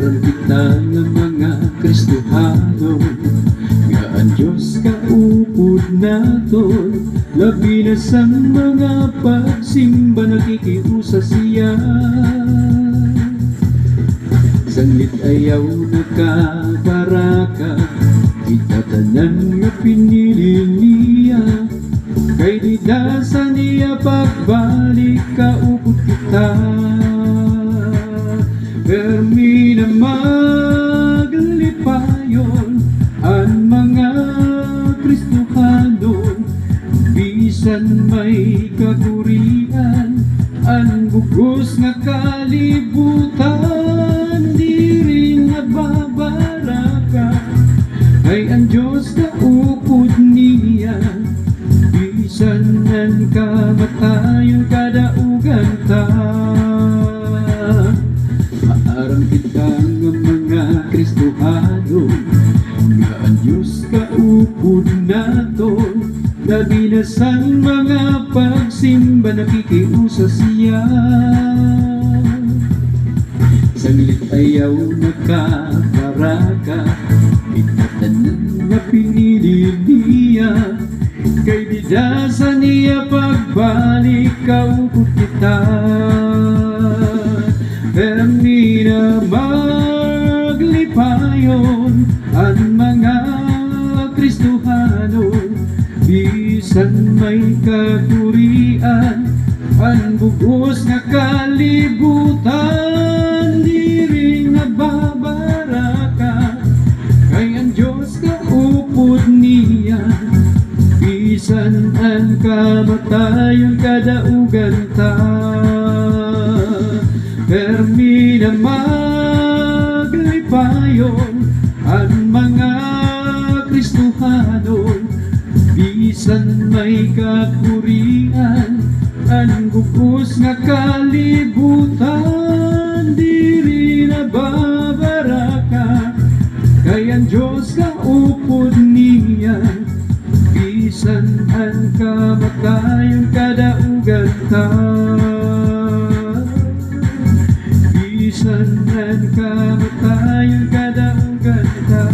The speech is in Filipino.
aram kita nga mga Kristohano, nga ang Diyos kaupod naton, labi na sa mga pagsimba nakikiusa siya. Sanglit ayaw nakabaraka, kita tanan nga pinili niya, kay di dasa niya pagbalik kaupod kita. Permi na maglipayon ang mga Kristohano, bisan may kagurian ang bugos nga kalibutan, di rin nababaraka, kay ang Diyos na upod niya, bisan ang kamatayon kadaugan ta. Maaram kita nga mga Kristohano, nga ang Diyos kaupod naton, labi na sa mga pagsimba nakikiusa siya. Sanglit ayaw nakabaraka, itatanan na pinili niya, kay bidasa niya pagbalik kaupod kita. Permi na maglipayon ang mga Kristohano, bisan may kagurian ang bugos nga kalibutan, di rin nababaraka, kay ang Diyos kaupod niya, bisan ang kamatayon kadaugan ta. Permi na maglipayon ang mga Kristohano, bisan may kakurian ang bugos nga kalibutan, di rin nababaraka, kay ang Diyos kaupod niya, bisan ang kamatayon kadaugan ta. Bisan ang kamatayon kadaugan ta.